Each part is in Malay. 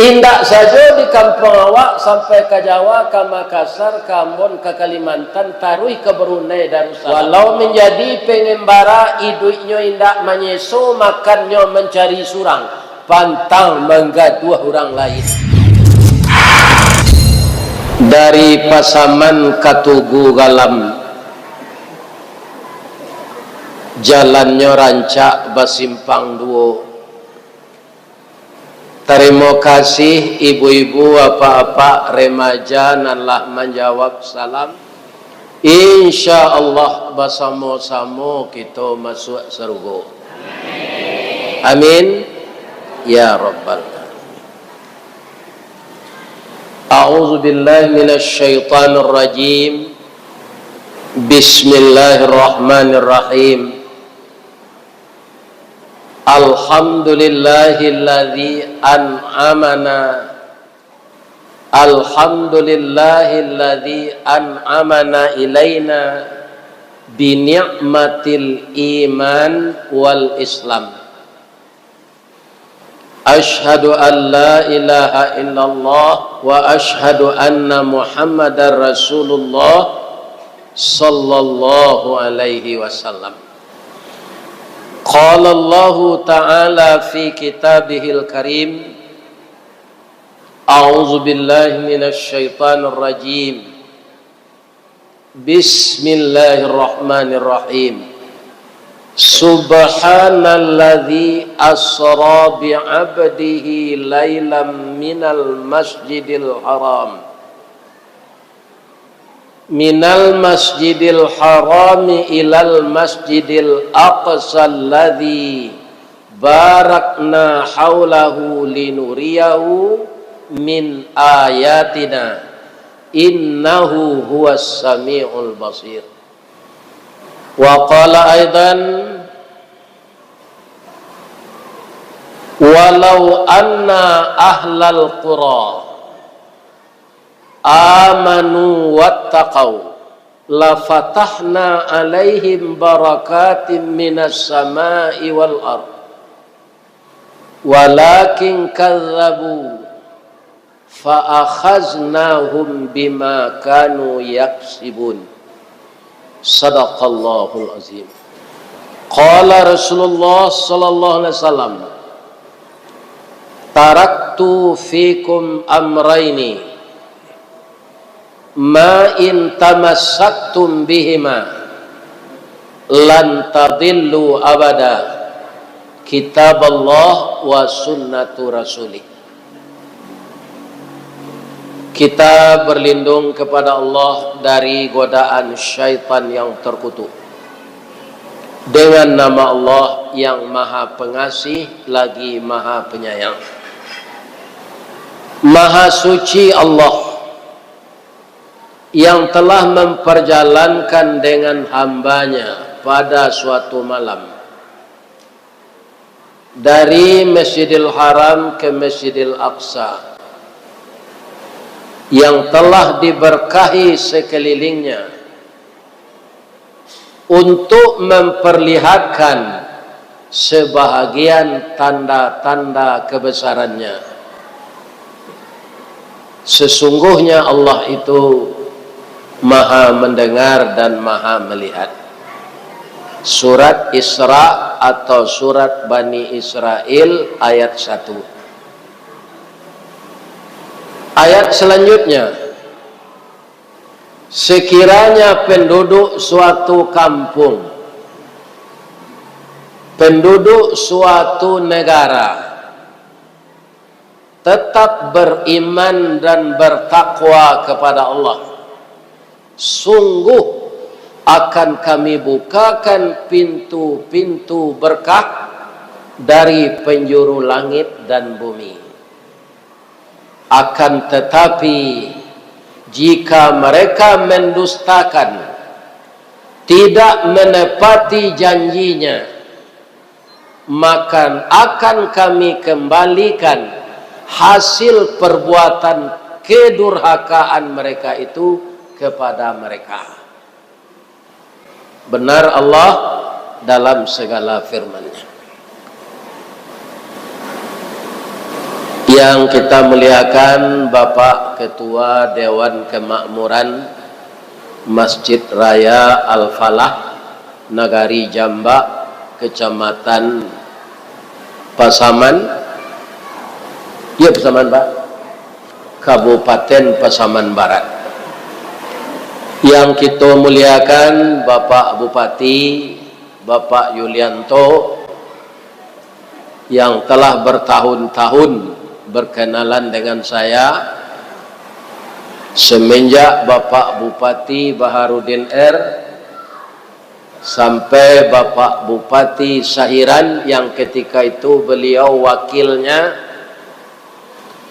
Indak saja di kampung awak sampai ke Jawa, ke Makassar, ke Ambon, ke Kalimantan, taruh ke Brunei Darussalam. Walau menjadi pengembara, hidupnya indak menyesu, makannya mencari surang, pantang menggaduh orang lain. Dari Pasaman ke Tugu Galam, jalannya rancak basimpang duo. Terima kasih ibu-ibu, apa-apa, remaja, nanlah menjawab salam. Insya Allah bersama-sama kita masuk surga. Amin ya rabbal alamin. A'udzu billahi minasy syaithanir rajim. Bismillahirrahmanirrahim. Alhamdulillahilladzi an'amana Alhamdulillahilladzi an'amana ilaina bi ni'matil iman wal islam. Asyhadu an la ilaha illallah wa asyhadu anna Muhammadar Rasulullah sallallahu alaihi wasallam. Qala Allah Ta'ala fi kitabihil karim. A'udzu billahi minasy syaithanir rajim. Bismillahirrahmanirrahim. Subhanalladzi asra bi'abdihi lailam minal masjidil haram ilal masjidil aqsa alladzi barakna haulahu linuriyahu min ayatina innahu huwas samiul basir. Wa qala aidan walau anna ahlal qura amanu wattaqau la fatahna alaihim barakatim minas samai wal ard walakin kadzabu fa akhaznahum bima kanu yaksibun. Sadaqallahul azim. Qala Rasulullah sallallahu alaihi wasallam, taraktu fikum amraini ma in tamassaktum bihima lan tadillu abada, kitab Allah wa sunnatu rasulih. Kita berlindung kepada Allah dari godaan syaitan yang terkutuk dengan nama Allah yang maha pengasih lagi maha penyayang. Maha suci Allah yang telah memperjalankan dengan hambanya pada suatu malam dari Masjidil Haram ke Masjidil Aqsa yang telah diberkahi sekelilingnya untuk memperlihatkan sebahagian tanda-tanda kebesarannya. Sesungguhnya Allah itu maha mendengar dan maha melihat. Surat Isra atau surat Bani Israel ayat 1. Ayat selanjutnya, sekiranya penduduk suatu kampung, penduduk suatu negara tetap beriman dan bertakwa kepada Allah, sungguh akan kami bukakan pintu-pintu berkah dari penjuru langit dan bumi. Akan tetapi jika mereka mendustakan, tidak menepati janjinya, maka akan kami kembalikan hasil perbuatan kedurhakaan mereka itu kepada mereka. Benar Allah dalam segala firman-Nya. Yang kita muliakan Bapak Ketua Dewan Kemakmuran Masjid Raya Al-Falah, Nagari Jambak, Kecamatan Pasaman, ya Pasaman Pak, Kabupaten Pasaman Barat. Yang kita muliakan Bapak Bupati, Bapak Yulianto, yang telah bertahun-tahun berkenalan dengan saya semenjak Bapak Bupati Baharudin R sampai Bapak Bupati Sahiran yang ketika itu beliau wakilnya,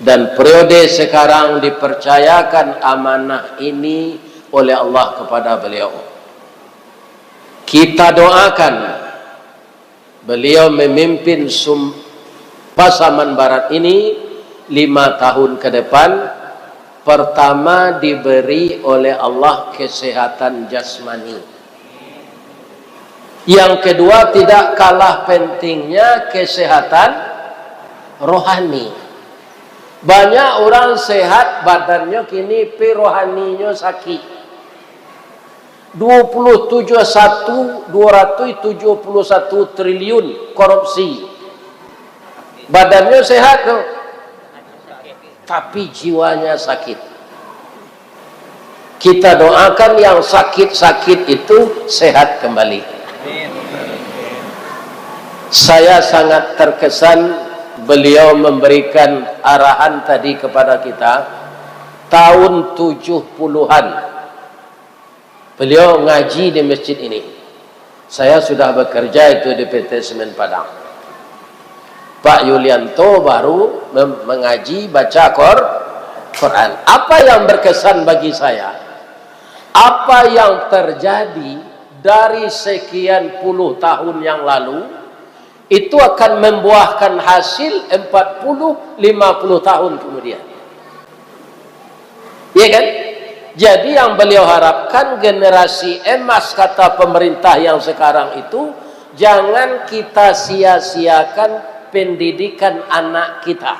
dan periode sekarang dipercayakan amanah ini oleh Allah kepada beliau. Kita doakan beliau memimpin Pasaman Barat ini 5 tahun ke depan. Pertama, diberi oleh Allah kesehatan jasmani. Yang kedua, tidak kalah pentingnya kesehatan rohani. Banyak orang sehat badannya kini rohaninya sakit. 271 triliun korupsi. Badannya sehat tuh, tapi jiwanya sakit. Kita doakan yang sakit-sakit itu sehat kembali. Saya sangat terkesan beliau memberikan arahan tadi kepada kita tahun 70-an. Beliau ngaji di masjid ini. Saya sudah bekerja itu di PT Semen Padang. Pak Yulianto baru mengaji baca Quran. Apa yang berkesan bagi saya? Apa yang terjadi dari sekian puluh tahun yang lalu itu akan membuahkan hasil 40-50 tahun kemudian. Iya kan? Jadi yang beliau harapkan generasi emas kata pemerintah yang sekarang itu, jangan kita sia-siakan pendidikan anak kita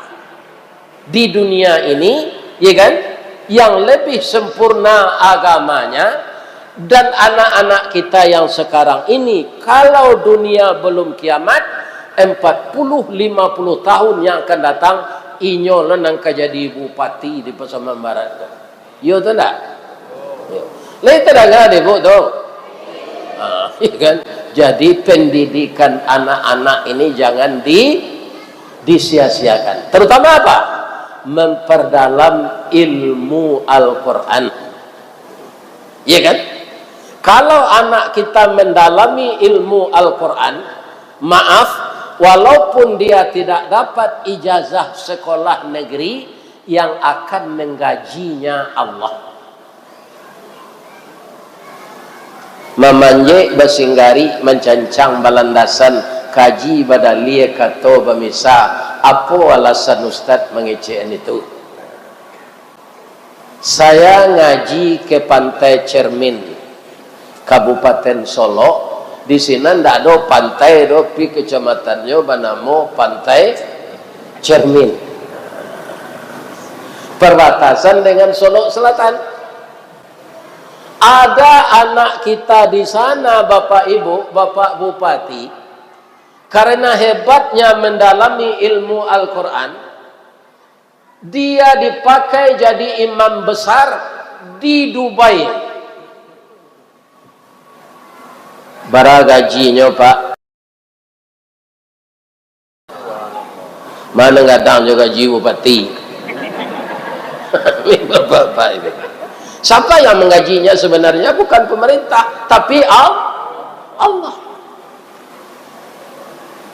di dunia ini, ya kan, yang lebih sempurna agamanya, dan anak-anak kita yang sekarang ini kalau dunia belum kiamat 40-50 tahun yang akan datang inyo lenang jadi bupati di Pasaman Barat. Yo tu tak? Lain terangkan deh bu dong. Ya kan? Jadi pendidikan anak-anak ini jangan disia-siakan. Terutama apa? Memperdalam ilmu Al-Quran. Ya kan? Kalau anak kita mendalami ilmu Al-Quran, maaf, walaupun dia tidak dapat ijazah sekolah negeri, yang akan menggajinya Allah. Memanje basinggari mencancang balandasan kaji badalie kato bamisa. Apa alasan Ustaz mengecehan itu? Saya ngaji ke Pantai Cermin, Kabupaten Solo. Di sini ndak ada pantai, tapi kecamatannya banamo Pantai Cermin. Perbatasan dengan Solo Selatan. Ada anak kita di sana, Bapak Ibu, Bapak Bupati, karena hebatnya mendalami ilmu Al-Quran, dia dipakai jadi imam besar di Dubai. Bara gajinya Pak, mana ngadang juga jiwa bupati. Bapak ini. Siapa yang menggajinya sebenarnya? Bukan pemerintah, tapi Allah.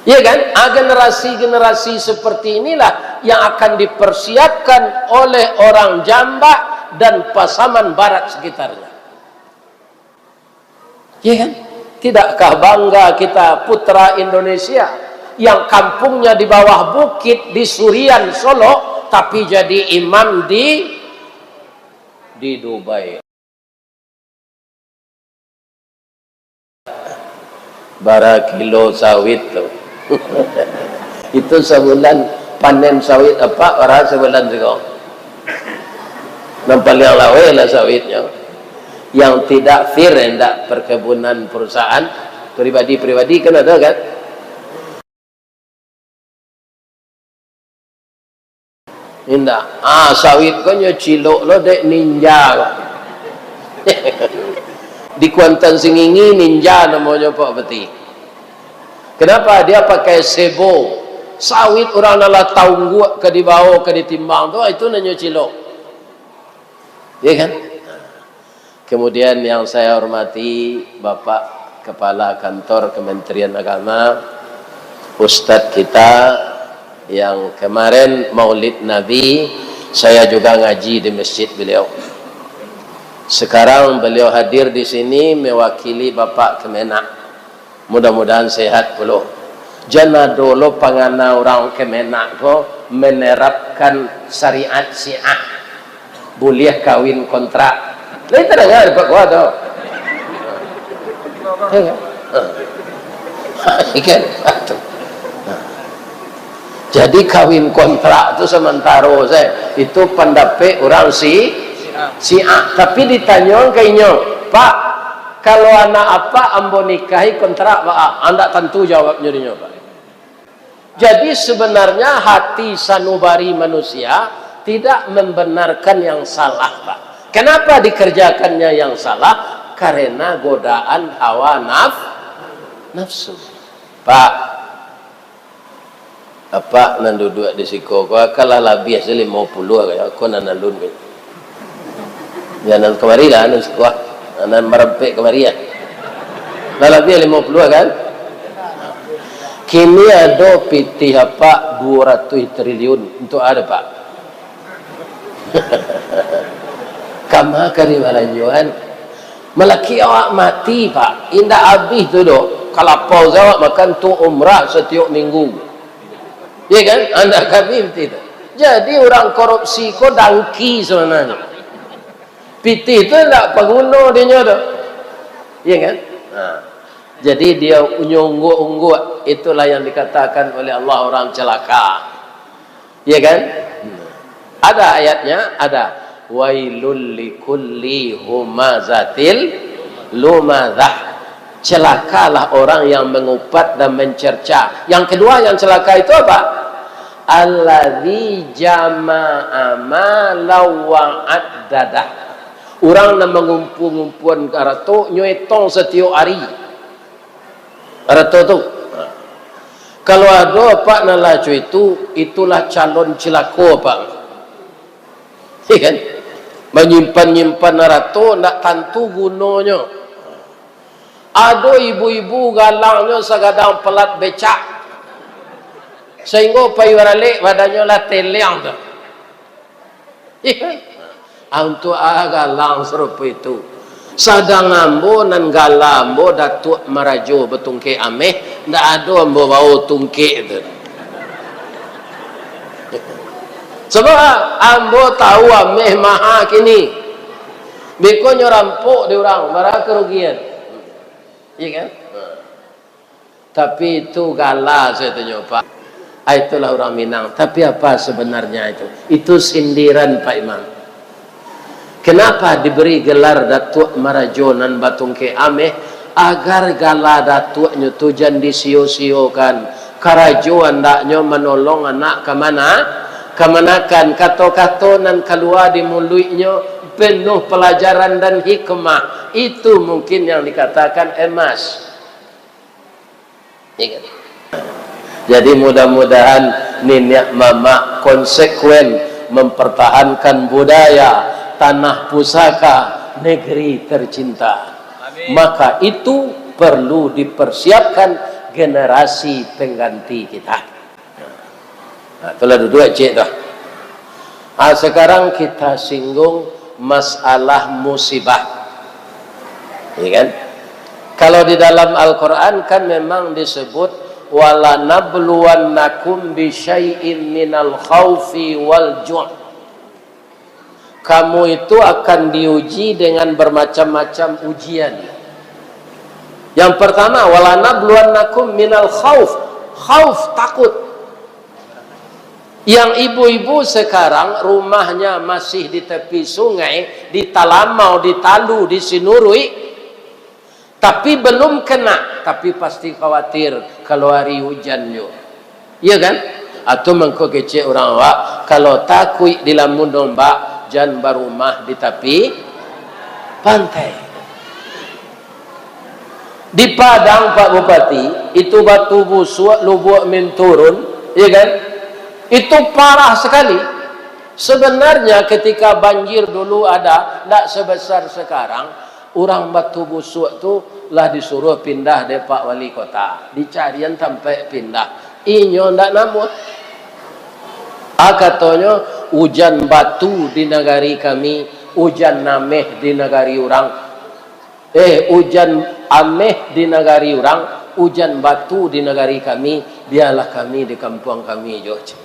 Ya kan? Generasi-generasi seperti inilah yang akan dipersiapkan oleh orang Jambak dan Pasaman Barat sekitarnya. Ya kan? Tidakkah bangga kita putra Indonesia yang kampungnya di bawah bukit di Surian Solo, tapi jadi imam di Dubai. Bara kilo sawit tuh. Itu sebulan panen sawit apa orang sebulan juga. Nampak yang lawe lah sawitnya. Yang tidak fair, tidak perkebunan perusahaan pribadi-pribadi kan ada kan? Indah. Sawit kan ya cilok lo dek ninja. Di Kuantan Singingi ninja namanya Pak Beti. Kenapa dia pakai sebo? Sawit orang nala taungguk ke di bawah ke ditimbang tu itu nanya cilok. Ya kan? Kemudian yang saya hormati Bapak Kepala Kantor Kementerian Agama, Ustadz kita yang kemarin Maulid Nabi, saya juga ngaji di masjid beliau. Sekarang beliau hadir di sini mewakili Bapak Kemenak. Mudah-mudahan sehat pula. Jangan dulu pangana orang Kemenak ko menerapkan syariat Syiah. Boleh kawin kontrak. Lain tak dengar Pak gua tu. Ikan. Jadi kawin kontrak itu sementara saya itu pendapat orang Syiah. Tapi ditanya kayaknya, Pak, kalau anak apa ambo nikahi kontrak Pak? Anda tentu jawabnya dia Pak. Jadi sebenarnya hati sanubari manusia tidak membenarkan yang salah Pak. Kenapa dikerjakannya yang salah? Karena godaan hawa nafsu. Pak, apa nan duduk di siko ko kalah lebih asli 50 kaya ko nan alun ko. Jangan kemari lah nan siko. Nan merempek kemari ya. Lah lebih 50 kan? Kini ada PT apa 200 triliun untuk ada Pak. Kama kari walanjuan melaki awak mati Pak. Indah habis tu dok. Kalau pau awak makan tu umrah setiap minggu. Ya kan? Anda kami tidak. Jadi orang korupsi ko dangki sebenarnya. PT itu tidak pengguna dia tu. Ya kan? Jadi dia ungguk-ungguk, itulah yang dikatakan oleh Allah orang celaka. Ya kan? Ada ayatnya, ada. Wailul likulli humazatil lumadzah. Celakalah orang yang mengupat dan mencerca. Yang kedua yang celaka itu apa? Alladzi jama'a malan wa addadah. Orang yang mengumpul-ngumpulkan harta nyuetong setiap hari. Harta tu. Kalau ada Pak nalacu itu, itulah calon celaka Pak. Ya kan? Menyimpan-nyimpan harta nak tentu gunanya. Ada ibu-ibu galangnya segadang pelat becak. Sehingga payuralik badannya lah teleng tu. Ya kan? Untuk galang serupa itu. Sadang ambo nan galambo datuk marajo betungke ameh ndak ada ambo bau tungke tu. Sebab ambo tahu ameh maha kini. Bekonyo rampok di orang, marah kerugian. Iya kan? Tapi itu gala saya tanya Pak. Itulah orang Minang. Tapi apa sebenarnya itu? Itu sindiran Pak Imam. Kenapa diberi gelar Datuk Marajonan Batungke Ameh? Agar gala datuknya tu jangan disio-siokan. Karajo andaknya menolong anak kemana? Kemanakan kata-kata nan keluar di mulutnya penuh pelajaran dan hikmah. Itu mungkin yang dikatakan emas. Jadi mudah-mudahan nenek mama konsekuen mempertahankan budaya tanah pusaka negeri tercinta. Amin. Maka itu perlu dipersiapkan generasi pengganti kita. Nah, itulah dua cik dah. Sekarang kita singgung masalah musibah. Ya kan? Kalau di dalam Al-Quran kan memang disebut wala nabluwannakum bisyai'in minal khaufi wal ju'. Kamu itu akan diuji dengan bermacam-macam ujian. Yang pertama wala nabluwannakum minal khauf. Khauf takut. Yang ibu-ibu sekarang rumahnya masih di tepi sungai, di Talamau, di Talu, di Sinurui, tapi belum kena, tapi pasti khawatir kalau hari hujan yo. Iya kan? Atau mengko kece orang awak kalau takui di lamun domba jan barumah di tepi pantai. Di Padang Pak Bupati itu batu busuk lubuk menturun, iya kan? Itu parah sekali. Sebenarnya ketika banjir dulu ada, tidak sebesar sekarang. Orang batu busuk tu lah disuruh pindah dari Pak Wali Kota. Dicarian sampai pindah. Inyo tidak namut. Katanya hujan batu di negari kami, hujan nameh di negari orang. Hujan ameh di negari orang, hujan batu di negari kami, biarlah kami di kampung kami juga.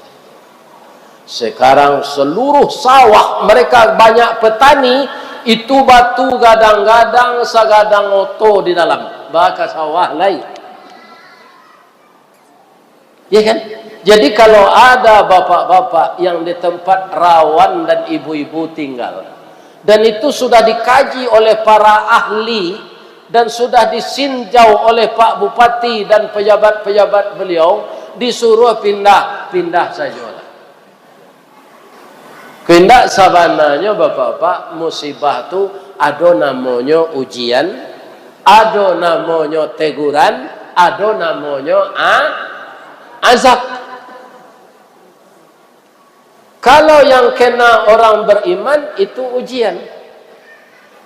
Sekarang seluruh sawah mereka banyak petani itu batu gadang-gadang sagadang oto di dalam baka sawah lain. Ya kan? Jadi kalau ada bapak-bapak yang di tempat rawan dan ibu-ibu tinggal dan itu sudah dikaji oleh para ahli dan sudah disinjau oleh Pak Bupati dan pejabat-pejabat beliau, disuruh pindah saja. Kendak sabananya bapak-bapak musibah tu ada namanya ujian, ada namanya teguran, ada namanya azab. Kalau yang kena orang beriman itu ujian.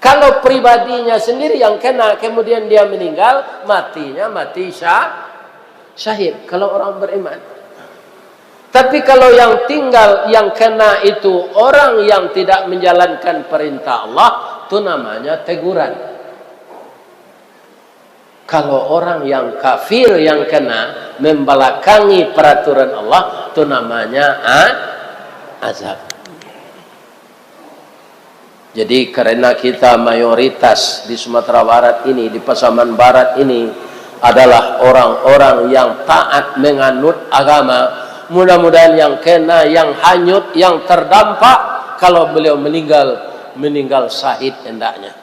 Kalau pribadinya sendiri yang kena kemudian dia meninggal, matinya mati syahid kalau orang beriman. Tapi kalau yang tinggal, yang kena itu orang yang tidak menjalankan perintah Allah, itu namanya teguran. Kalau orang yang kafir yang kena, membelakangi peraturan Allah, itu namanya azab. Jadi karena kita mayoritas di Sumatera Barat ini, di Pasaman Barat ini, adalah orang-orang yang taat menganut agama, mudah-mudahan yang kena, yang hanyut, yang terdampak kalau beliau meninggal syahid hendaknya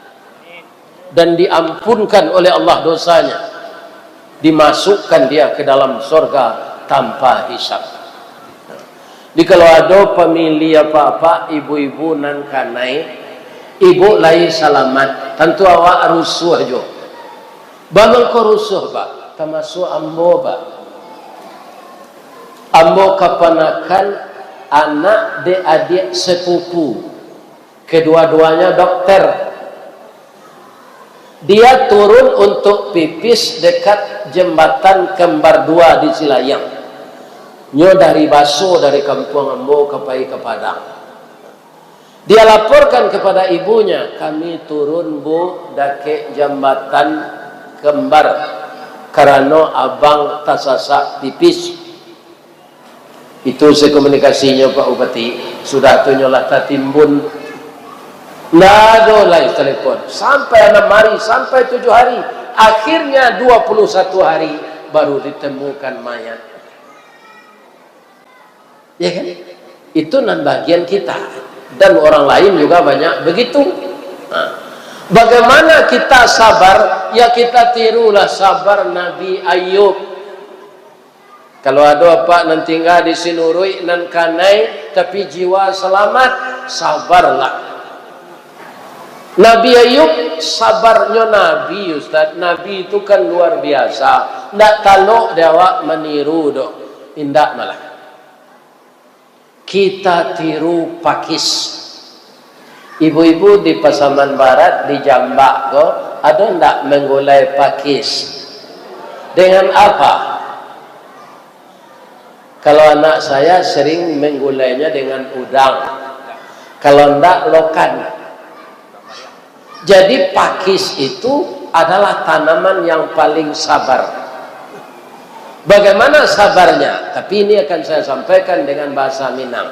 dan diampunkan oleh Allah dosanya, dimasukkan dia ke dalam surga tanpa hisab. Jadi kalau ada pemilih apa-apa ibu-ibu nan kanai, ibu lain salamat, tentu awak rusuh jo. Bangun ko rusuh pak, termasuk ambo pak. Ambo kepanakan anak de adik sepupu, kedua-duanya dokter. Dia turun untuk pipis dekat jembatan Kembar 2 di Cilayang. Nyo dari Baso dari kampung Ambo ke Padang. Dia laporkan kepada ibunya, kami turun bu dake jembatan Kembar karena abang tasasak pipis. Itu sekomunikasinya Pak Bupati, sudah tunyolah tatimbun. Nado lagi telepon sampai 6 hari, sampai 7 hari, akhirnya 21 hari baru ditemukan mayat. Ya kan? Itu nan bagian kita dan orang lain juga banyak begitu. Bagaimana kita sabar? Ya kita tirulah sabar Nabi Ayub. Kalau ada apa nan tinggal di Sinurui nan kanai tapi jiwa selamat, sabarlah. Nabi Ayub sabarnya Nabi Ustaz. Nabi itu kan luar biasa. Ndak talok dewa meniru do. Indak malah. Kita tiru pakis. Ibu-ibu di Pasaman Barat di Jambak go ada ndak menggulai pakis? Dengan apa? Kalau anak saya sering menggulainya dengan udang. Kalau ndak lokan. Jadi pakis itu adalah tanaman yang paling sabar. Bagaimana sabarnya? Tapi ini akan saya sampaikan dengan bahasa Minang.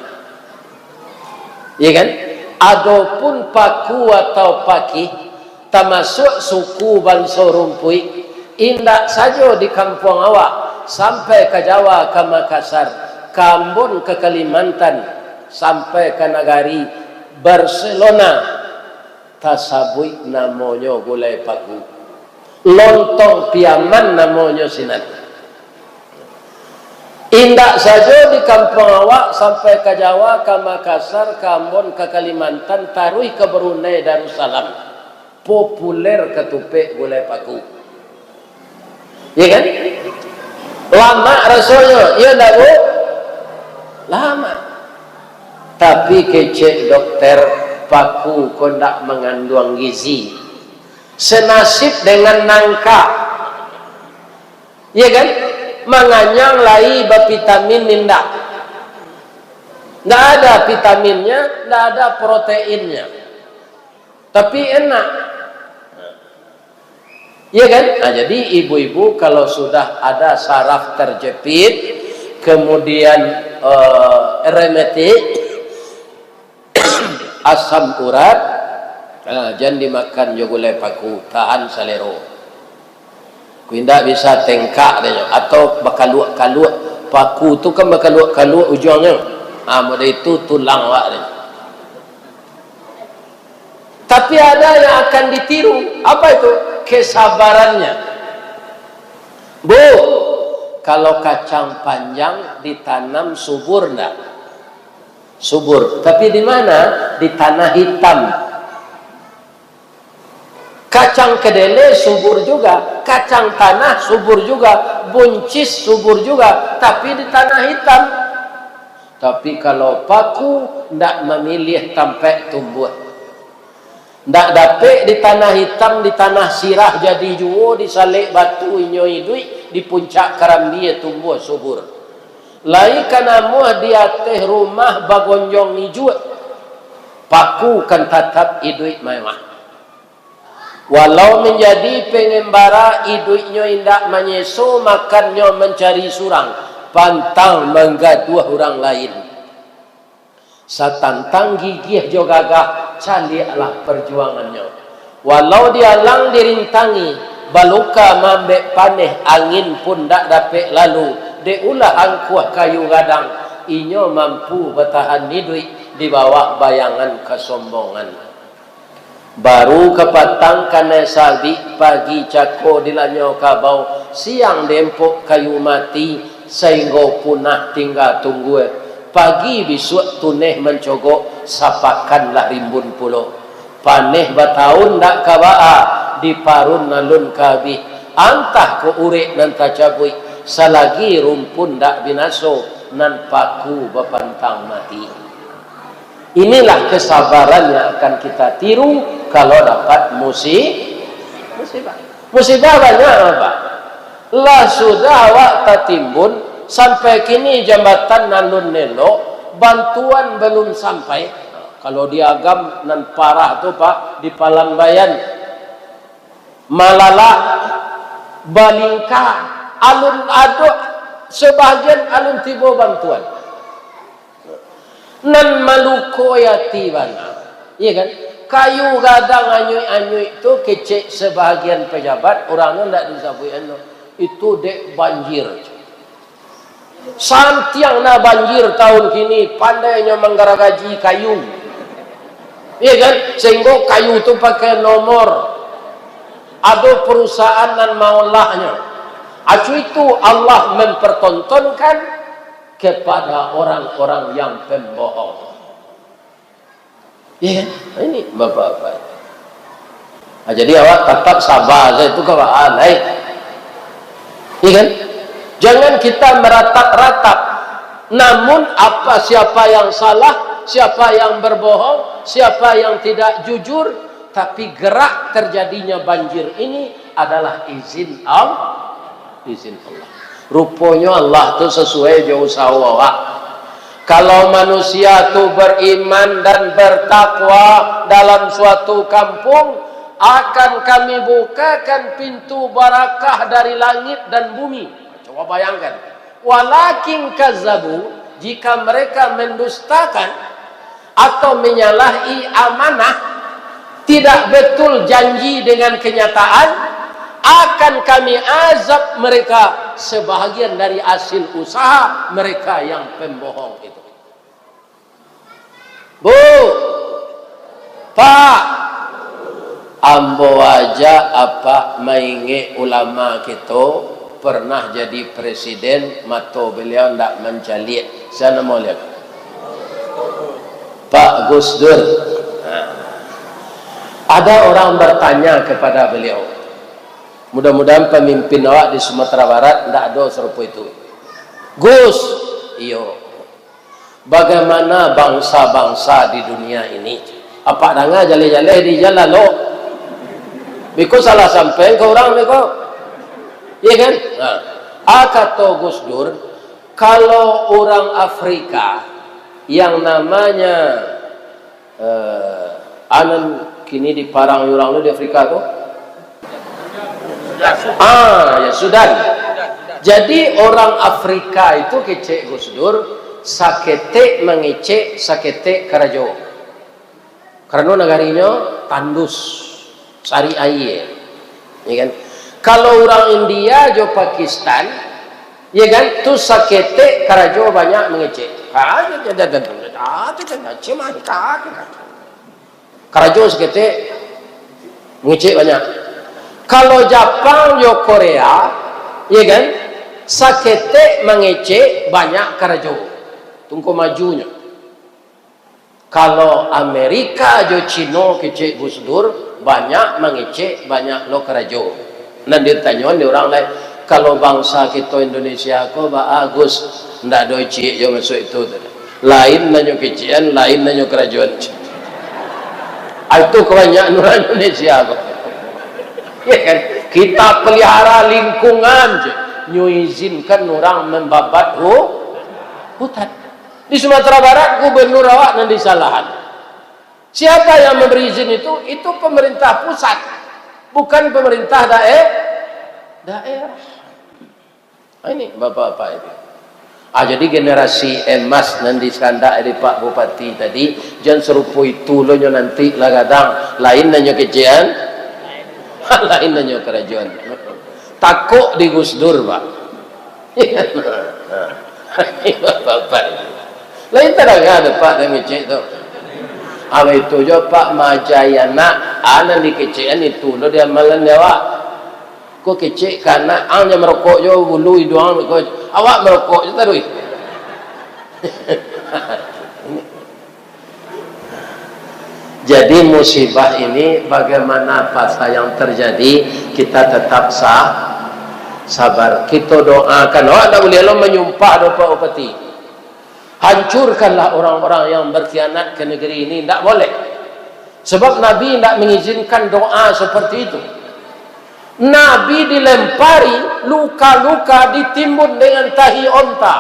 Ya kan? Adapun paku atau pakih, termasuk suku Bangsa Rumpui, indak saja di kampung awak, sampai ke Jawa, ke Makassar. Ambon ke Kalimantan sampai ke negari Barcelona, tasabui namanya gulai paku, lontong piaman namanya sinan. Indak saja di kampung awak sampai ke Jawa, ke Makassar, ke Ambon, ke Kalimantan, taruh ke Brunei Darussalam, populer ketupek gulai paku. Ya kan? Lama rasanya, ya enggak Bu? Lama. Tapi kecek dokter, paku kondak mengandung gizi. Senasib dengan nangka. Ya kan? Menganyang lai vitamin nindak. Nggak ada vitaminnya, nggak ada proteinnya. Tapi enak. Ya kan? Nah, jadi ibu-ibu kalau sudah ada saraf terjepit, kemudian rematik, asam urat, jangan dimakan gulai paku, tahan salero. Tidak bisa tengkak dia, atau bakaluak-kaluak. Paku tu kan bakaluak-kaluak ujungnya. Maka itu tulang wak dia. Tapi ada yang akan ditiru. Apa itu? Kesabarannya. Bu, kalau kacang panjang ditanam subur enggak? Subur. Tapi di mana? Di tanah hitam. Kacang kedele subur juga, kacang tanah subur juga, buncis subur juga, tapi di tanah hitam. Tapi kalau paku ndak memilih tempat tumbuh. Ndak dapat di tanah hitam, di tanah sirah jadi juo, di salik batu inyoi duit, di puncak karambi tumbuh subur. Lai kana muah di atas rumah bagonjong hijau, paku kan tetap hidup mewah. Walau menjadi pengembara hidupnya indak menyeso, makannya mencari surang, pantang menggaduh orang lain. Satantang gigih jo gagah, calilah perjuangannya. Walau dialang dirintangi, baluka mambek paneh, angin pun dak dapat lalu. Deulah angkuh kayu gadang, inyo mampu bertahan hidup di bawah bayangan kesombongan. Baru kepatang kana sabi, pagi cako dilanyo kabau, siang dempok kayu mati, sehingga punah tinggal tunggu. Pagi besok tuneh mencogok, sapakanlah rimbun pulau. Paneh batahun dak kabaa, di parun nalun kabih, antah ko urek nan tacabui, salagi rumpun dak binaso, nan paku bapantang mati. Inilah kesabaran yang akan kita tiru kalau dapat musibah. Musibah banyak apa? Lah sudah awak tertimbun sampai kini jambatan nalun nelo, bantuan belum sampai. Kalau diagam nan parah tu Pak di Palambayan, Malala, Balingka, alun aduk, sebagian alun tibo bantuan. Nan Maluku yati bana, iya kan? Kayu gadang anyui-anyui itu kecek sebahagian pejabat orangnya tidak disabui itu dek banjir. Santiang na banjir tahun kini pandainya menggaragaji kayu, iya kan? Sehingga kayu itu pakai nomor. Ada perusahaan nan maulahnya. Acu itu Allah mempertontonkan kepada orang-orang yang pembohong. Iya, ini bapak-bapak. Nah, jadi awak tetap sabar, itu kawaan, iya kan? Jangan kita meratap-ratap. Namun apa siapa yang salah, siapa yang berbohong, siapa yang tidak jujur, tapi gerak terjadinya banjir ini adalah izin Allah. Izin Allah. Rupanya Allah tu sesuai jauh sawah. Kalau manusia tu beriman dan bertakwa dalam suatu kampung, akan kami bukakan pintu barakah dari langit dan bumi. Coba bayangkan. Walakin kazzabu, jika mereka mendustakan atau menyalahi amanah, tidak betul janji dengan kenyataan, akan kami azab mereka sebahagian dari hasil usaha mereka yang pembohong itu. Bu, Pak, ambo aja apa mainge ulama kita pernah jadi presiden, mato beliau ndak menjalik. Sana mau lihat Pak Gus Dur. Ada orang bertanya kepada beliau, mudah-mudahan pemimpin awak di Sumatera Barat ndak ada serupa itu. Gus, iyo, bagaimana bangsa-bangsa di dunia ini? Apa danga jale-jale di jalan lo? Biko salah sampai ke orang biko, iya kan? Nah, kata Gus Dur, kalau orang Afrika yang namanya kini di parang orang lu di Afrika tuh, ya Sudan. Jadi orang Afrika itu kecek Gus Dur, sakete mengecek sakete karajo. Karena negarinya tandus, sari air, ya kan? Kalau orang India jo Pakistan, ya kan? Tu sakete karajo banyak mengecek. Karajo sakete mengecek banyak. Kalau Jepang yo Korea, ya kan? Sakete mengecek banyak karajo. Tunggu majunya. Kalau Amerika jo Cino kecek Gus Dur banyak mengecek banyak lo karajo. Nanti ditanya di orang lain, kalau bangsa kita Indonesia ko bagus ndak do cik jo masuk itu. Lain nanyo kecian, lain nanyo kerajuan. Itu kebanyakan orang Indonesia kok. Ya kan? Kita pelihara lingkungan, nyu izinkan orang membabat hutan. Di Sumatera Barat gubernur awak nanti salahan. Siapa yang memberi izin itu? Itu pemerintah pusat, bukan pemerintah daerah. Ini bapak-bapak itu. Jadi generasi emas nanti skanda dari Pak Bupati tadi jangan serupa itu lo nanti lagadang lain nanya kejian lain nanya kerajaan takut di Gus Dur Pak. Bapak lain terang ada Pak yang ngecek tu apa itu jo Pak Majayana anak di kecian itu lo dia malan dewa kok kecek karena hanya merokok jo bulu doang awak merokok je terus. Jadi musibah ini bagaimana pasal yang terjadi kita tetap sabar. Kita doakan. Awak tak boleh lo menyumpah Pak Bupati. Hancurkanlah orang-orang yang berkhianat ke negeri ini. Tak boleh. Sebab Nabi tidak mengizinkan doa seperti itu. Nabi dilempari luka-luka ditimbun dengan tahi onta.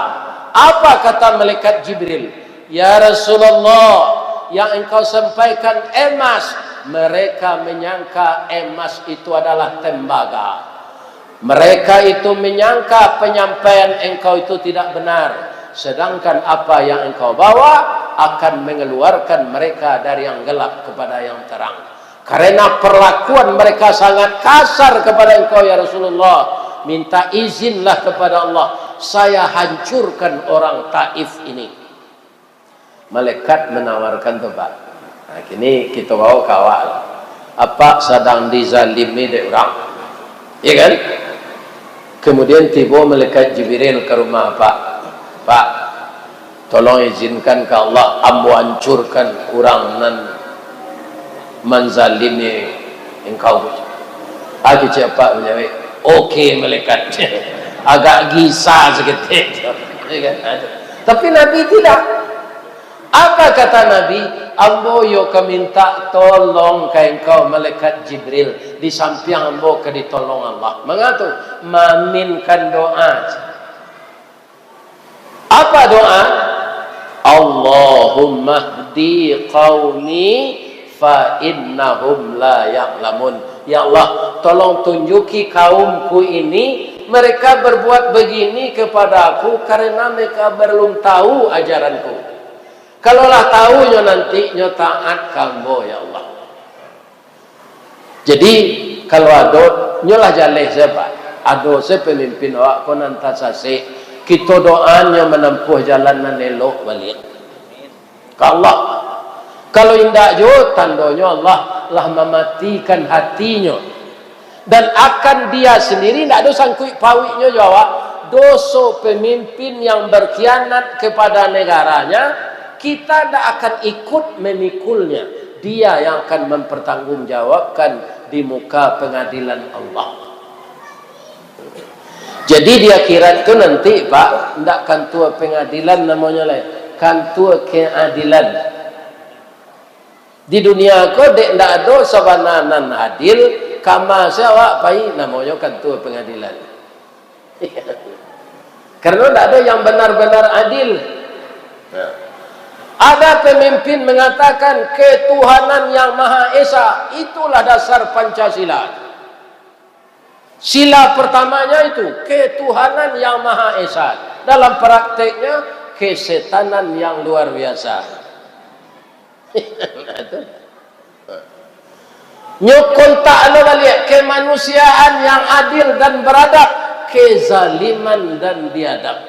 Apa kata malaikat Jibril? Ya Rasulullah, yang engkau sampaikan emas, mereka menyangka emas itu adalah tembaga. Mereka itu menyangka penyampaian engkau itu tidak benar. Sedangkan apa yang engkau bawa akan mengeluarkan mereka dari yang gelap kepada yang terang. Karena perlakuan mereka sangat kasar kepada engkau ya Rasulullah, minta izinlah kepada Allah, saya hancurkan orang Taif ini. Malaikat menawarkan tempat. Nah, kini kita bawa kawal. Apa sedang dizalimi de orang? Ya kan? Kemudian tiba malaikat Jibril ke rumah Pak, tolong izinkan ke Allah, ambo hancurkan orang nan menzalimi engkau. Aku cepat menjawab, okey malaikat. Agak gisah seketik. Tapi Nabi tidak. Apa kata Nabi? Ambo yo minta tolong ke engkau malaikat Jibril, di samping ambo ke ditolong Allah. Mengatu maminkan doa. Apa doa? Allahumma hdi qaumi fa innahum la ya'lamun. Ya Allah, tolong tunjuki kaumku ini, mereka berbuat begini kepada aku karena mereka belum tahu ajaranku. Kalaulah tahunya nanti nyo taat kamu ya Allah. Jadi kalau ada nyolah jaleh siapa ada se pemimpin awak konan tasase kita doanya menempuh jalan nan elok balik ke Allah. Kalau indak jo tandanya Allah lah mematikan hatinya dan akan dia sendiri ndak ada sangkut pawiknya jawab dosa pemimpin yang berkhianat kepada negaranya kita tidak akan ikut memikulnya, dia yang akan mempertanggungjawabkan di muka pengadilan Allah. Jadi dia kira itu nanti Pak tidak kantua pengadilan namanya lah, kantua keadilan. Di dunia ko dek ndak ada sabananan adil kama siapa pai namanya kantua pengadilan. Karena tidak ada yang benar-benar adil. Nah, ada pemimpin mengatakan ketuhanan yang Maha Esa, itulah dasar Pancasila. Sila pertamanya itu ketuhanan yang Maha Esa. Dalam prakteknya kesetanan yang luar biasa. Nyokon ta'ala balik kemanusiaan yang adil dan beradab, kezaliman dan biadab.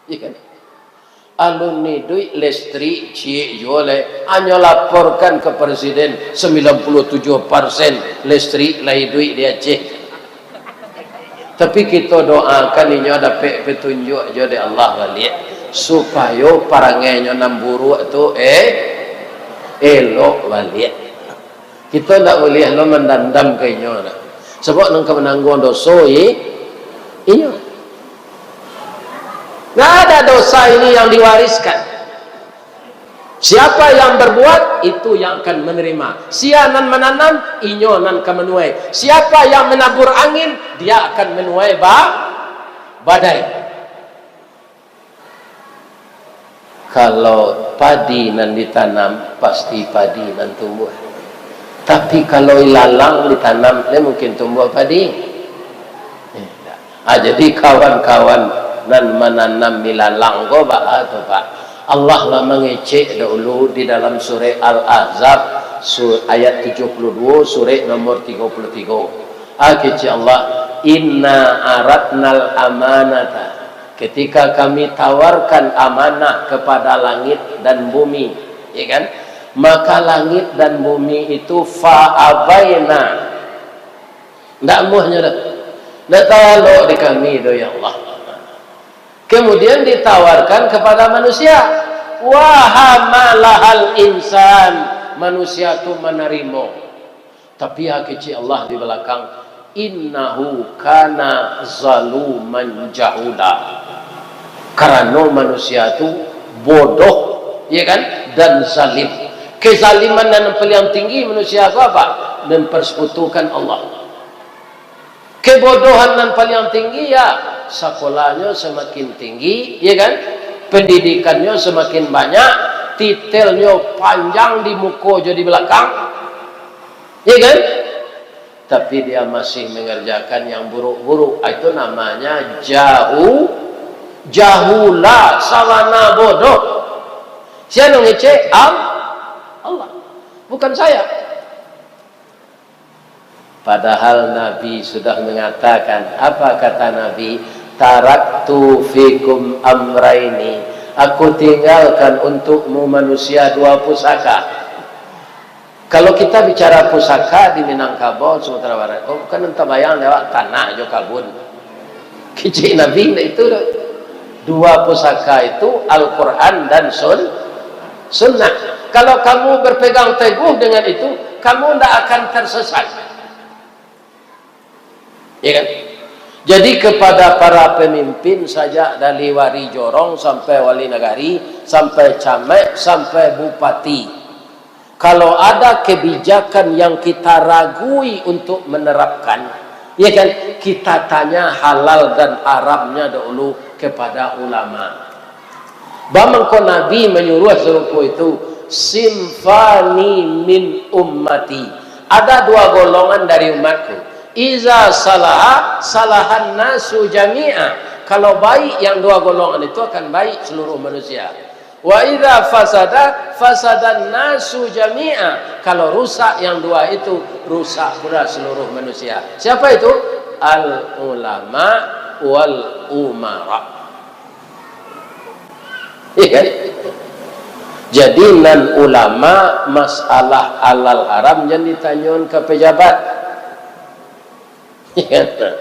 Ikan alumni duit listrik cie jole hanya laporkan ke presiden 97% listrik lai duit dia cek. Tapi kita doakan ini ada petunjuk jadi Allah balik supaya parangnya namburu itu elok balik. Kita tidak boleh mendandam kayaknya. Sebab nang kemenangguan dosa ini. Nggak ada dosa ini yang diwariskan. Siapa yang berbuat itu yang akan menerima. Sianan menanam, inyonan kemenuai. Siapa yang menabur angin, dia akan menuai badai. Kalau padi nan ditanam, pasti padi nan tumbuh. Tapi kalau ilalang ditanam, dia mungkin tumbuh padi. Jadi kawan-kawan dan menanam milalang ko ba atau Pak Allah lah mengecek dahulu di dalam surah Al-Ahzab ayat 72 surah nomor 33 kecek Allah inna aratnal amanata ketika kami tawarkan amanah kepada langit dan bumi ya kan maka langit dan bumi itu fa'abaina ndak muhnya ndak tahu di kami do ya Allah. Kemudian ditawarkan kepada manusia. Wahamalahal insan. Manusia itu menerima. Tapi hakiki Allah di belakang. Innahu kana zaluman jahula. Karena manusia itu bodoh. Ya kan? Dan zalim. Kezaliman yang paling tinggi manusia itu apa? Mempersekutukan Allah. Kebodohan yang paling tinggi ya sekolahnya semakin tinggi, ya kan? Pendidikannya semakin banyak, titelnya panjang di muka jadi belakang, ya kan? Tapi dia masih mengerjakan yang buruk-buruk. Itu namanya jahula, sawana bodoh. Siapa yang ngecek? Allah, bukan saya. Padahal Nabi sudah mengatakan, apa kata Nabi? Taraktu fikum amraini. Aku tinggalkan untukmu manusia dua pusaka. Kalau kita bicara pusaka di Minangkabau, Sumatera Barat, kan entah bayang lewat tanah jo kabun. Kecik Nabi itu dua pusaka itu Al-Quran dan Sunnah. Kalau kamu berpegang teguh dengan itu, kamu tidak akan tersesat. Ya kan? Jadi kepada para pemimpin saja dari wali jorong sampai wali nagari, sampai camat, sampai bupati. Kalau ada kebijakan yang kita ragui untuk menerapkan, ya kan? Kita tanya halal dan haramnya dahulu kepada ulama. Bamangko Nabi menyuruh serupa itu, simfani min ummati. Ada dua golongan dari umatku. Iza salahan nasu jami'a. Kalau baik yang dua golongan itu akan baik seluruh manusia. Wa idza fasada fasadan nasu jami'a. Kalau rusak yang dua itu, rusak pula seluruh manusia. Siapa itu? Al ulama wal umara. Iya kan? Jadi nan ulama masalah halal haram jangan ditanyakan ke pejabat. Iya kan?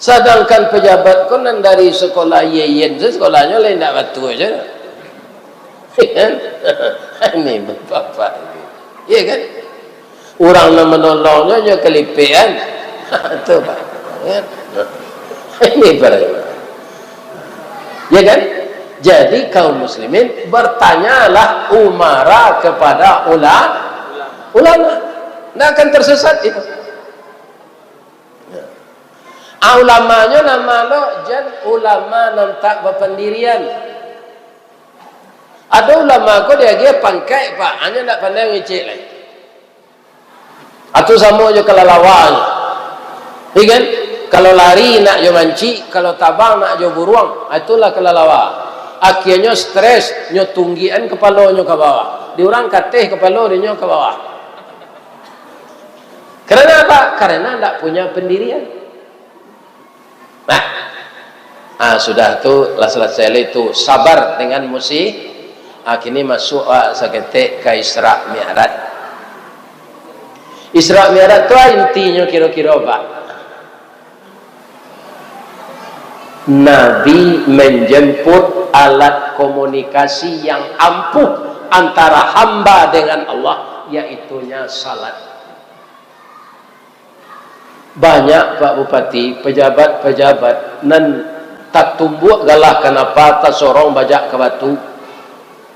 Sedangkan pejabat ko nan dari sekolah yeyen, sekolahnya lain tak batu aja. Ini bapak ini, iya kan? Orang yang menolongnya aja kelipian, itu pak. Ini bagaimana? Ya kan? Jadi kaum muslimin bertanyalah umara kepada ulama, tidak akan tersesat itu. Ulamanya nama lo jan ulama nantak berpendirian. Ada ulama ko dia pangkai pak, hanya nak pandai ngecek lagi. Atau sama je kelalawanya. Kan? Kalau lari nak jo manci, kalau tabang nak jo buruang, itulah kelalawa. Akhirnya stres, nyo tunggian kepala nyo ke bawah. Diorang kateh kepala dia ke bawah. Karena apa? Karena tak punya pendirian. Sudah tu lah selesai itu sabar dengan musik. Kini masuk seketik ke Isra Mi'raj. Isra Mi'raj tu intinya kira-kira apa? Nabi menjemput alat komunikasi yang ampuh antara hamba dengan Allah, yaitunya salat. Banyak Pak Bupati, pejabat-pejabat nan tak tumbuk galah kenapa tak sorong bajak ke batu.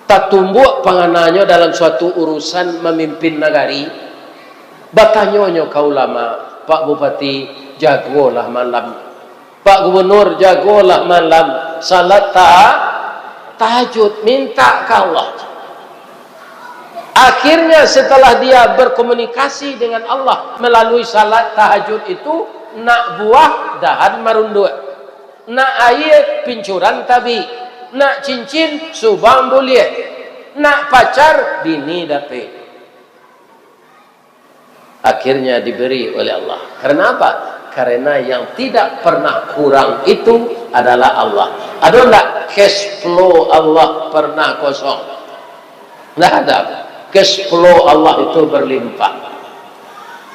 Tak tumbuk pangananya dalam suatu urusan memimpin negari. Batanyonyo kau lama, Pak Bupati jagolah malam, Pak Gubernur jagolah malam, salat tahajud, minta ke Allah. Akhirnya setelah dia berkomunikasi dengan Allah melalui salat tahajud itu, nak buah dahan marunduk, nak air pincuran tabi, nak cincin subang boleh, nak pacar bini dapet. Akhirnya diberi oleh Allah. Karena apa? Karena yang tidak pernah kurang itu adalah Allah. Ada enggak cash flow Allah pernah kosong? Tidak ada. Cash flow Allah itu berlimpah.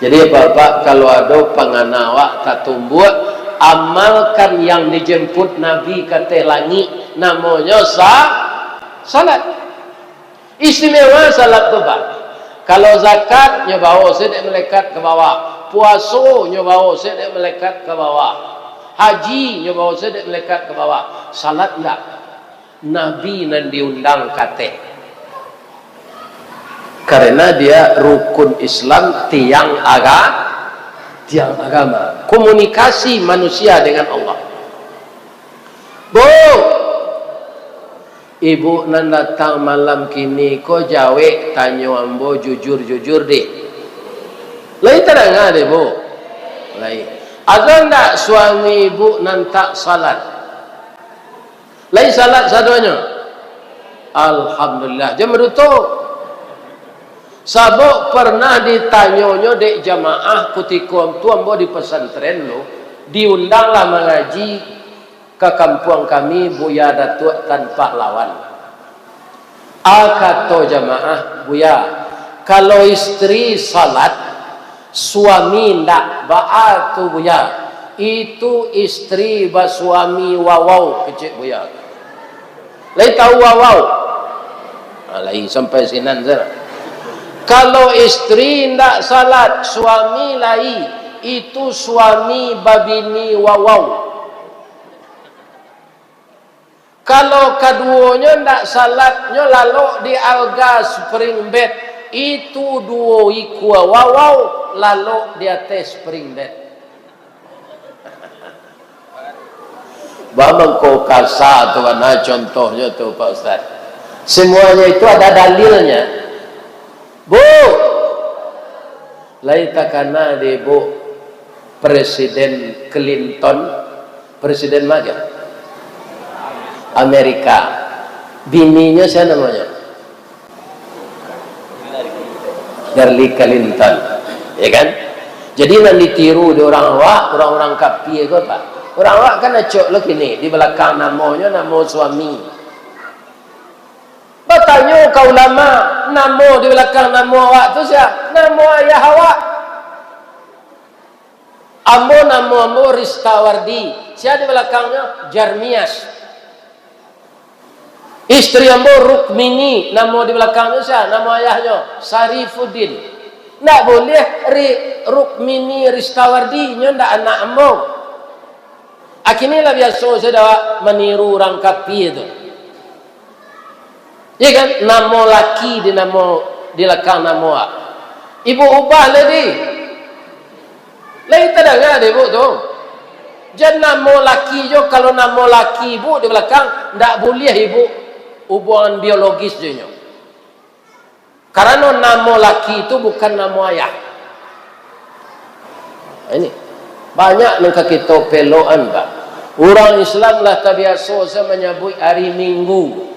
Jadi Bapak kalau ada penganawa tak tumbuh, amalkan yang dijemput Nabi kata langit, namanya salat. Istimewa salat tu Pak. Kalau zakat nyobawa sedek melekat ke bawah, puasa nyobawa sedek melekat ke bawah, haji nyobawa sedek melekat ke bawah, salat enggak. Nabi nan diundang kate. Karena dia rukun Islam, tiang agama, komunikasi manusia dengan Allah. Bu, ibu nan datang malam kini, ko jawe tanya ambo jujur-jujur deh. Lain terang deh bu. Lain. Ada ndak suami ibu nan tak salat? Lain salat sadonya. Alhamdulillah. Jam berutuh. Sabok pernah ditanyonyo dek jamaah ketika tuan di pesantren lo, diundanglah mengaji ke kampung kami Buya Datuk tanpa lawan. Kata jamaah, Buya, kalau istri salat, suami ndak ba'a tu Buya. Itu istri ba suami wawau kecil Buya. Lai tahu wawau? Lai sampai sinan zara. Kalau istri ndak salat, suami lai, itu suami babini wawau. Kalau keduanya ndak salatnya lalu di alga spring bed, itu duo ikua wawau lalu di atas spring bed. Bambang kau kasar tu mana contohnya tu Pak Ustaz. Semuanya itu ada dalilnya. Bu, lain takana de bu Presiden Clinton, Presiden mana? Amerika. Bininya siapa namanya? Garli Kalintan, ya kan? Jadi nak ditiru di orang awak, orang-orang kapi ke apa? Orang awak kan acok lagi ni di belakang namanya nama suami. Bertanya kau ulama, nama di belakang nama awak tu siapa? Nama ayah awak. Ambo nama ambo Ristawardi. Siapa di belakangnya? Jarmias. Istri ambo Rukmini, nama di belakangnya siapa? Nama ayahnya Sarifuddin. Tak boleh Rukmini Ristawardi, nya ndak anak ambo. Akhirnya biasa saya dah meniru orang kapi itu. Ya kan? Nama laki di nama di belakang nama. Ibu ubah lagi. Lain tak dengar ibu tu. Jangan nama laki jo, kalau nama laki ibu di belakang ndak boleh ibu hubungan biologis dia. Karena nama laki itu bukan nama ayah. Ini banyak nengka kita peloan pak. Orang Islam lah terbiasa menyebut hari Minggu.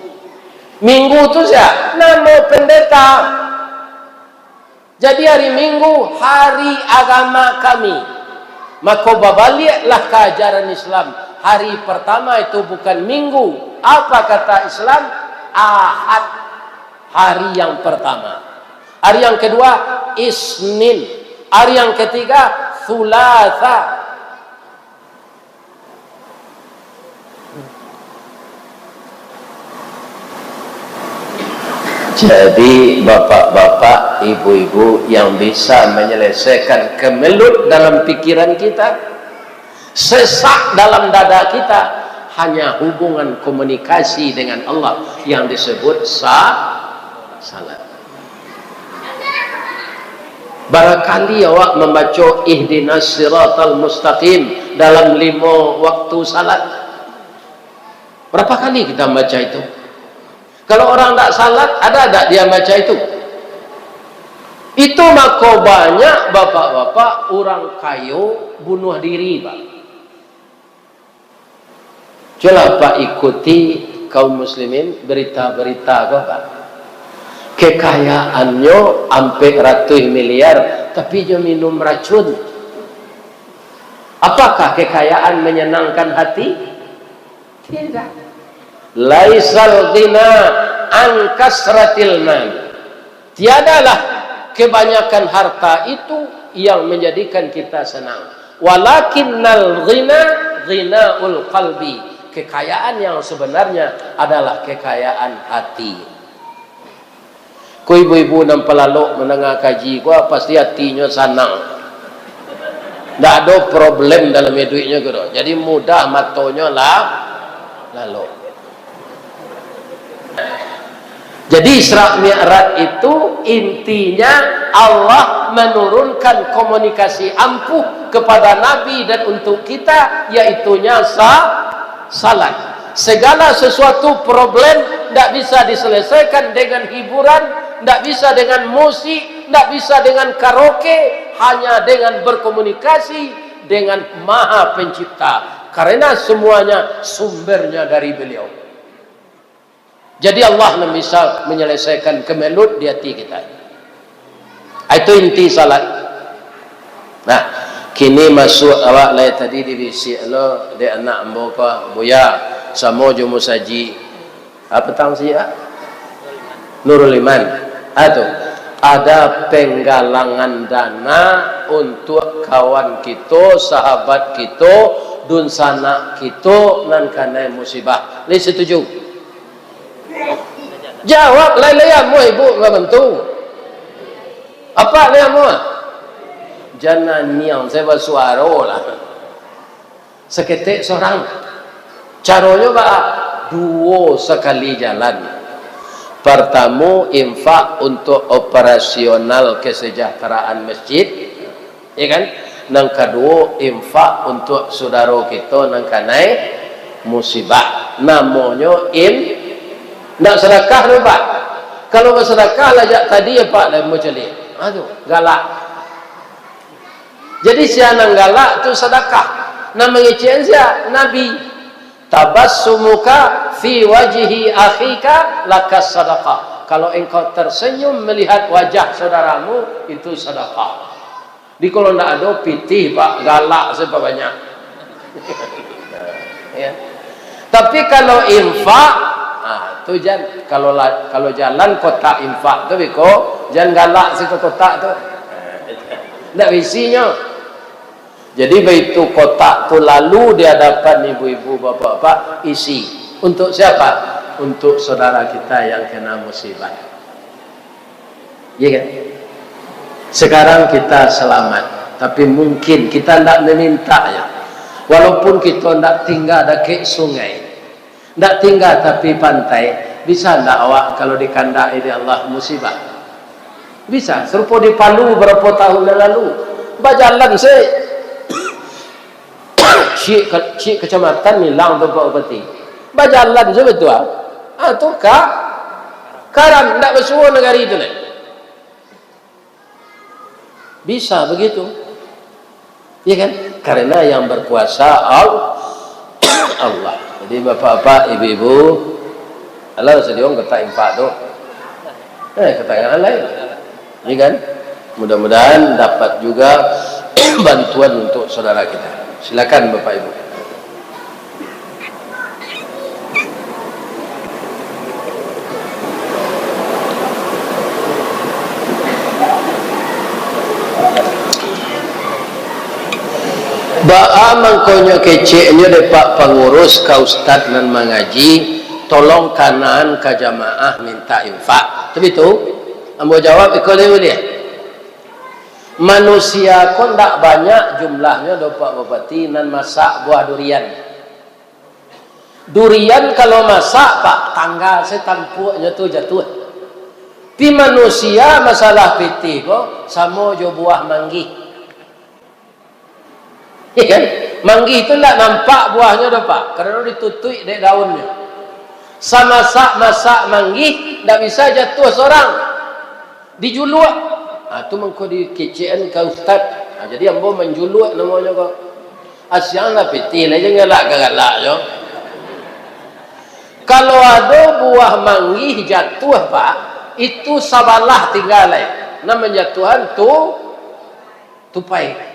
Minggu tu siapa? Nama pendeta. Jadi hari Minggu hari agama kami. Maka baliklah ke ajaran Islam. Hari pertama itu bukan Minggu. Apa kata Islam? Ahad, hari yang pertama. Hari yang kedua Isnin. Hari yang ketiga Thulatha. Jadi bapak-bapak, ibu-ibu yang bisa menyelesaikan kemelut dalam pikiran kita, sesak dalam dada kita, hanya hubungan komunikasi dengan Allah yang disebut salat. Barangkali awak membaca ihdinas siratal mustaqim dalam 5 waktu salat. Berapa kali kita baca itu? Kalau orang tak salat, ada tak dia baca itu? Itu maka banyak bapak-bapak orang kayu bunuh diri pak. Coba pak ikuti kaum muslimin berita-berita pak. Kekayaannya sampai ratus miliar, tapi dia minum racun. Apakah kekayaan menyenangkan hati? Tidak. Laisal ghina an kasratil mal. Tiadalah kebanyakan harta itu yang menjadikan kita senang. Walakinnal ghina ghinaul qalbi. Kekayaan yang sebenarnya adalah kekayaan hati. Ku ibu-ibu nan pelalok mendengar kaji gua pasti hatinya senang. Tak ada problem dalam hidupnya gitu. Jadi mudah matonya lalu. Jadi Isra Mi'raj itu intinya Allah menurunkan komunikasi ampuh kepada Nabi dan untuk kita, yaitunya salat. Segala sesuatu problem tidak bisa diselesaikan dengan hiburan, tidak bisa dengan musik, tidak bisa dengan karaoke, hanya dengan berkomunikasi dengan Maha Pencipta. Karena semuanya sumbernya dari beliau. Jadi Allah bisa menyelesaikan kemelut di hati kita. Itu inti salat. Nah, kini masuk awak lai tadi di bisik lo de anak ambo ka buya samo jo musaji. Apa tahu sih ya? Nurul Iman. Ada penggalangan dana untuk kawan kita, sahabat kita, dun sanak kita nan kana musibah. Li setuju? Jawab lain-lain ibu enggak bantu. Apa lain jangan niang saya bersuara lah. Seketik seorang. Caranya dua sekali jalan. Pertama infak untuk operasional kesejahteraan masjid, ya kan? Yang kedua infak untuk saudara kita nang kanai musibah. Namanya nak sedekah tu pak. Kalau bersedekah lajak tadi ya pak dah macam ni. Aduh, galak. Jadi siapa yang galak tu sedekah. Nama ngecen siapa? Nabi. Tabassumuka fi wajhi akhika lakas sadaqah. Kalau engkau tersenyum melihat wajah saudaramu, itu sedekah. Di kalau ndak ada pitih pak, galak sebab banyak. Ya. Tapi kalau infak, tu jangan kalau jalan kotak infak tu biko, jangan galak si kotak tu. Ndak visinya. Jadi begitu kotak tu lalu di hadapan ibu-ibu, bapak-bapak, isi. Untuk siapa? Untuk saudara kita yang kena musibah. Iya kan? Sekarang kita selamat, tapi mungkin kita tidak meminta ya. Walaupun kita tidak tinggal dekat sungai, tidak tinggal tapi pantai, bisa tidak awak kalau di kandak ini Allah musibah? Bisa. Serupa di Palu berapa tahun yang lalu, berjalan Cik kecamatan hilang beberapa peti, berjalan betul. Tu karam tidak bersuara negara itu lah. Bisa begitu, ya kan? Karena yang berkuasa Allah. Jadi bapak-bapak, ibu-ibu, Allah sediong kata infak tu, kata lain, ya kan? Mudah-mudahan dapat juga bantuan untuk saudara kita. Silakan bapak ibu. Ba'a mangkonyo keceknya depak pengurus ka ustad nan mengaji, tolong kanan ka jamaah minta infak. Tapi itu, ambo jawab ikole boleh. Manusia kon ndak banyak jumlahnya depak bapati nan masak buah durian. Durian kalau masak pak tangga setampuknya tu jatuh. Pi manusia masalah piti kok sama jo buah manggih. Ya kan? Manggih itu tak nampak buahnya dah pak, kerana ditutup dari daunnya. Sama masak manggih tak bisa jatuh seorang, dijuluak. Tu mengko dikecean ke ustaz. Jadi ambo menjuluak namanya kok. Asyanglah piti lah jangan galak yo. Kalau ada buah manggih jatuh pak, itu sabalah tinggal namanya Tuhan tu tupai.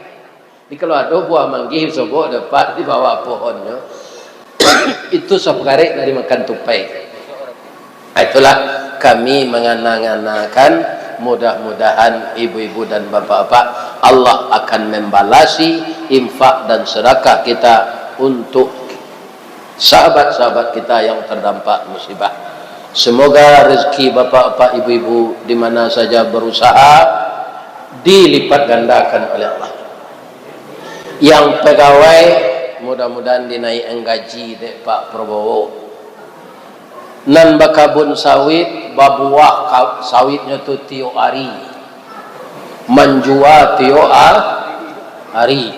Jadi kalau ada buah manggih sobok dapat di bawah pohonnya, itu seperti dari makan tupai. Itulah kami menganang-anangkan, mudah-mudahan ibu-ibu dan bapak-bapak Allah akan membalasi infak dan sedekah kita untuk sahabat-sahabat kita yang terdampak musibah. Semoga rezeki bapak-bapak, ibu-ibu di mana saja berusaha dilipat gandakan oleh Allah. Yang pegawai mudah-mudahan dinaik gaji dek Pak Prabowo. Nan bakabun sawit babuah sawitnya tu tio ari, menjual tio ari.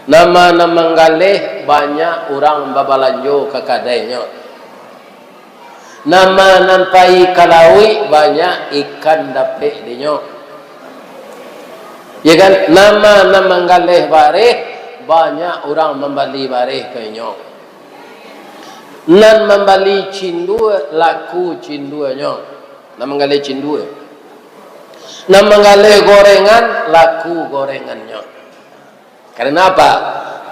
Nama menggalih banyak orang babalanjo ke kadainya. Nama nampai kalawi banyak ikan dapet dinyo. Ya kan, nama menggalih bareh banyak orang membeli bareh kenyo. Nan membeli cindu laku cindunya. Nan menggalih cindu. Nan menggalih gorengan laku gorengannya. Karena apa?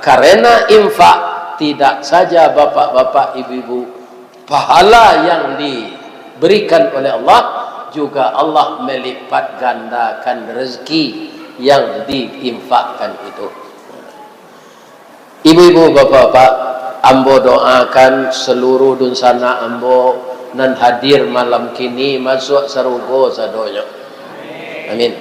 Karena infak tidak saja bapak-bapak, ibu-ibu, pahala yang diberikan oleh Allah, juga Allah melipat gandakan rezeki yang diinfakkan itu. Ibu-ibu, bapak-bapak, ambo doakan seluruh dunsana ambo nan hadir malam kini masuk sarugo sadonya. Amin.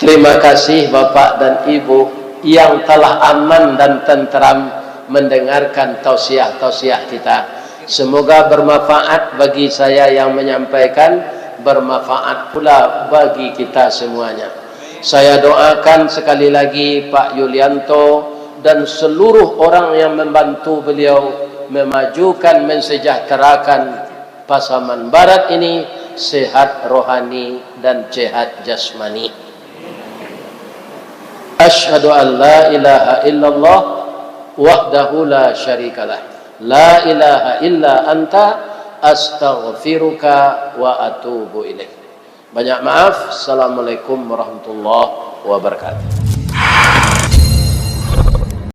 Terima kasih bapak dan ibu yang telah aman dan tenteram mendengarkan tausiah-tausiah kita. Semoga bermanfaat bagi saya yang menyampaikan, bermanfaat pula bagi kita semuanya. Saya doakan sekali lagi Pak Yulianto dan seluruh orang yang membantu beliau memajukan, mensejahterakan Pasaman Barat ini, sehat rohani dan sehat jasmani. Asyhadu an la ilaha illallah wahdahu la syarikalah, la ilaha illa anta, astaghfiruka wa atubu ilaik. Banyak maaf. Assalamualaikum warahmatullahi wabarakatuh.